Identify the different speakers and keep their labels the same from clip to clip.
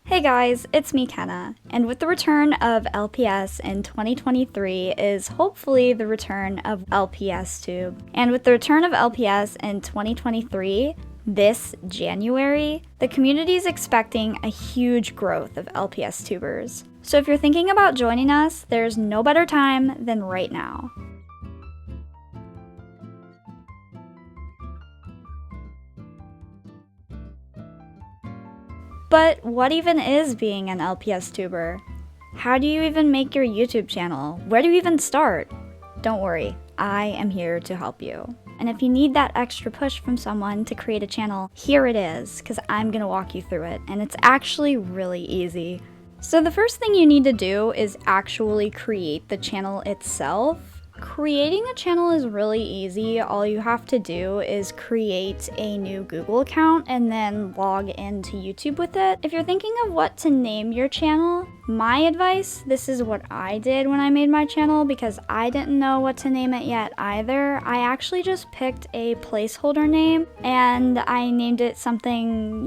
Speaker 1: Hey guys, it's me, Kenna, and with the return of LPS in 2023 is hopefully the return of LPSTube. And with the return of LPS in 2023, this January, the community is expecting a huge growth of LPSTubers. So if you're thinking about joining us, there's no better time than right now. But what even is being an LPSTuber? How do you even make your YouTube channel? Where do you even start? Don't worry, I am here to help you. And if you need that extra push from someone to create a channel, here it is, because I'm going to walk you through it, and it's actually really easy. So the first thing you need to do is actually create the channel itself. Creating a channel is really easy. All you have to do is create a new Google account and then log into YouTube with it. If you're thinking of what to name your channel, my advice, this is what I did when I made my channel because I didn't know what to name it yet either. I actually just picked a placeholder name and I named it something,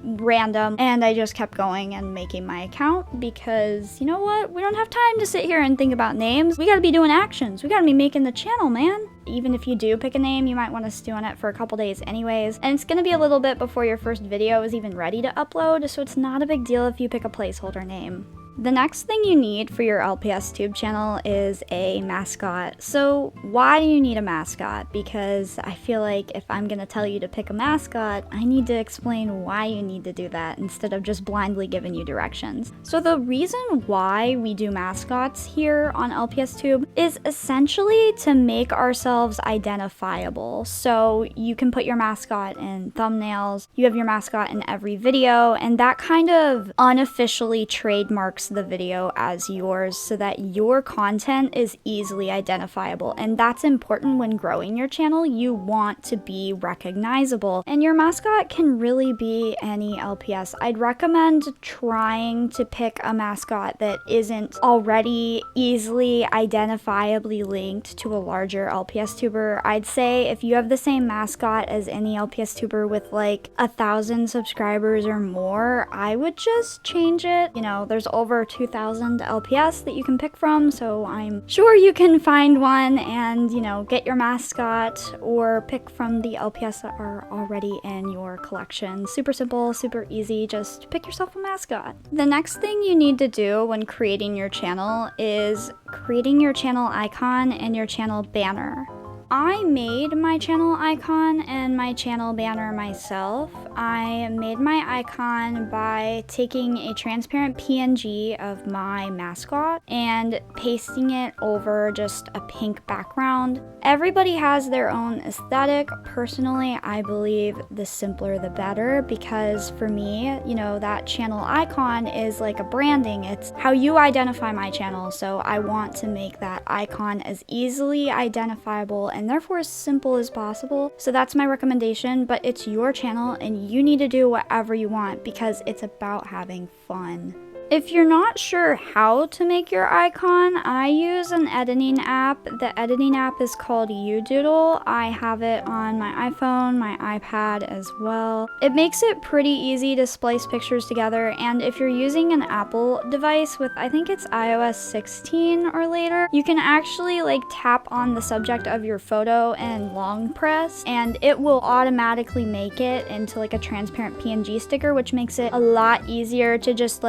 Speaker 1: random, and I just kept going and making my account because, you know what? We don't have time to sit here and think about names. We gotta be doing actions. We gotta be making the channel, man. Even if you do pick a name, you might want to stew on it for a couple days anyways. And it's going to be a little bit before your first video is even ready to upload, so it's not a big deal if you pick a placeholder name. The next thing you need for your LPSTube channel is a mascot. So why do you need a mascot? Because I feel like if I'm going to tell you to pick a mascot, I need to explain why you need to do that instead of just blindly giving you directions. So the reason why we do mascots here on LPSTube is essentially to make ourselves identifiable. So you can put your mascot in thumbnails, you have your mascot in every video, and that kind of unofficially trademarks the video as yours so that your content is easily identifiable. And that's important when growing your channel. You want to be recognizable, and your mascot can really be any LPS. I'd recommend trying to pick a mascot that isn't already easily identifiably linked to a larger LPSTuber. I'd say if you have the same mascot as any LPSTuber with like 1,000 subscribers or more, I would just change it. There's over 2,000 LPS that you can pick from, so I'm sure you can find one and, get your mascot or pick from the LPS that are already in your collection. Super simple, super easy, just pick yourself a mascot. The next thing you need to do when creating your channel is creating your channel icon and your channel banner. I made my channel icon and my channel banner myself. I made my icon by taking a transparent PNG of my mascot and pasting it over just a pink background. Everybody has their own aesthetic. Personally, I believe the simpler the better because for me, that channel icon is like a branding. It's how you identify my channel. So I want to make that icon as easily identifiable and therefore as simple as possible. So that's my recommendation, but it's your channel and you need to do whatever you want because it's about having fun. If you're not sure how to make your icon, I use an editing app. The editing app is called Udoodle. I have it on my iPhone, my iPad as well. It makes it pretty easy to splice pictures together, and if you're using an Apple device with, I think it's iOS 16 or later, you can actually tap on the subject of your photo and long press, and it will automatically make it into a transparent PNG sticker, which makes it a lot easier to just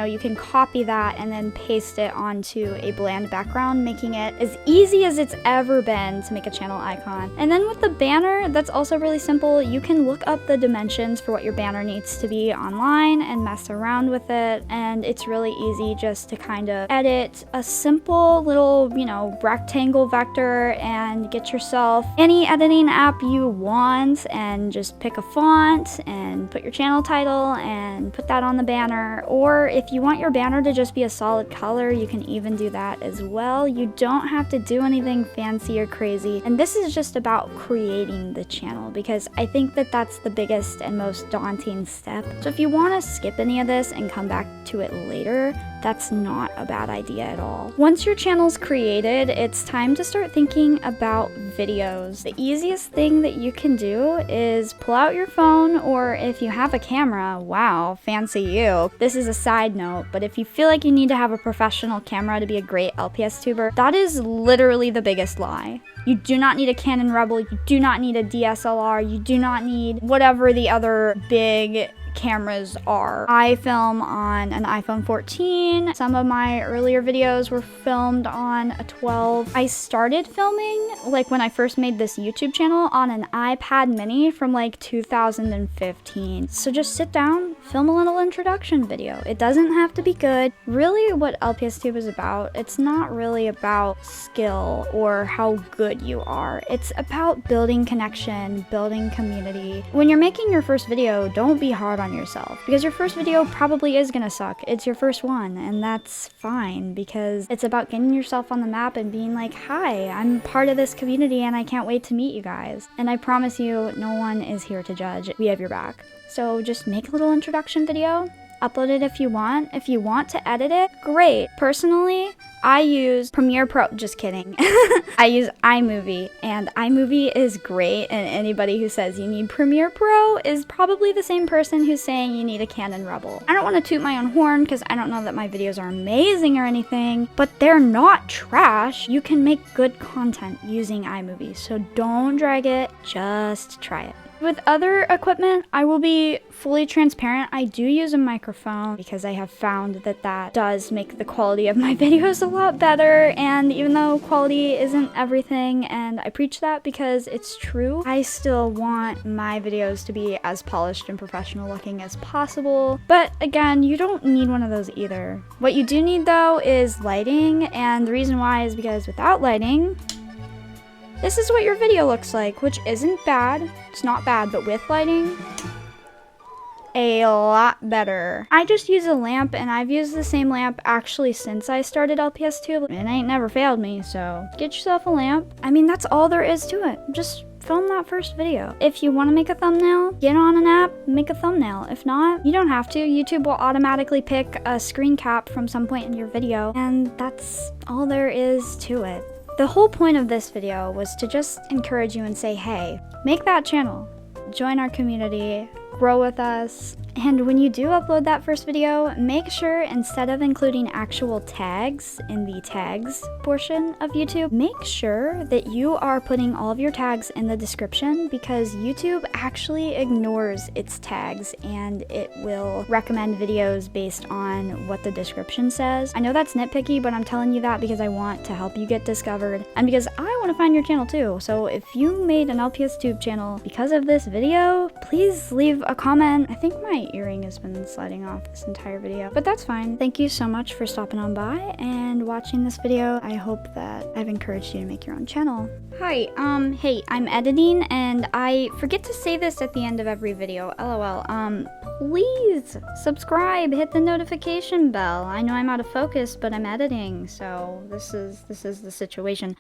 Speaker 1: you can copy that and then paste it onto a bland background, making it as easy as it's ever been to make a channel icon. And then with the banner, that's also really simple. You can look up the dimensions for what your banner needs to be online and mess around with it. And it's really easy just to kind of edit a simple little, rectangle vector and get yourself any editing app you want and just pick a font and put your channel title and put that on the banner. Or if you want your banner to just be a solid color, you can even do that as well. You don't have to do anything fancy or crazy. And this is just about creating the channel, because I think that that's the biggest and most daunting step. So if you want to skip any of this and come back to it later, that's not a bad idea at all. Once your channel's created, it's time to start thinking about videos. The easiest thing that you can do is pull out your phone, or if you have a camera, wow, fancy you. This is a side note, but if you feel like you need to have a professional camera to be a great LPSTuber, that is literally the biggest lie. You do not need a Canon Rebel, you do not need a DSLR, you do not need whatever the other big cameras are. I film on an iPhone 14. Some of my earlier videos were filmed on a 12. I started filming, like when I first made this YouTube channel, on an iPad mini from like 2015. So just sit down, film a little introduction video. It doesn't have to be good. Really what LPSTube is about, it's not really about skill or how good you are. It's about building connection, building community. When you're making your first video, don't be hard on yourself, because your first video probably is gonna suck. It's your first one, and that's fine, because it's about getting yourself on the map and being like, hi, I'm part of this community and I can't wait to meet you guys. And I promise you, no one is here to judge. We have your back. So just make a little introduction video, upload it if you want. If you want to edit it, great. Personally, I use Premiere Pro, just kidding. I use iMovie, and iMovie is great, and anybody who says you need Premiere Pro is probably the same person who's saying you need a Canon Rebel. I don't want to toot my own horn, because I don't know that my videos are amazing or anything, but they're not trash. You can make good content using iMovie, so don't drag it, just try it. With other equipment, I will be fully transparent. I do use a microphone because I have found that that does make the quality of my videos a lot better, and even though quality isn't everything, and I preach that because it's true, I still want my videos to be as polished and professional looking as possible. But again, you don't need one of those either. What you do need though is lighting, and the reason why is because without lighting, this is what your video looks like, which isn't bad. It's not bad, but with lighting, a lot better. I just use a lamp, and I've used the same lamp actually since I started LPSTube. It ain't never failed me, so get yourself a lamp. I mean, that's all there is to it. Just film that first video. If you want to make a thumbnail, get on an app, make a thumbnail. If not, you don't have to. YouTube will automatically pick a screen cap from some point in your video, and that's all there is to it. The whole point of this video was to just encourage you and say, hey, make that channel, join our community, grow with us. And when you do upload that first video, make sure instead of including actual tags in the tags portion of YouTube, make sure that you are putting all of your tags in the description, because YouTube actually ignores its tags and it will recommend videos based on what the description says. I know that's nitpicky, but I'm telling you that because I want to help you get discovered and because I want to find your channel too. So if you made an LPSTube channel because of this video, please leave a comment. I think my earring has been sliding off this entire video, but that's fine. Thank you so much for stopping on by and watching this video. I hope that I've encouraged you to make your own channel. Hi, hey, I'm editing and I forget to say this at the end of every video, lol. Please subscribe, hit the notification bell. I know I'm out of focus, but I'm editing, so this is the situation.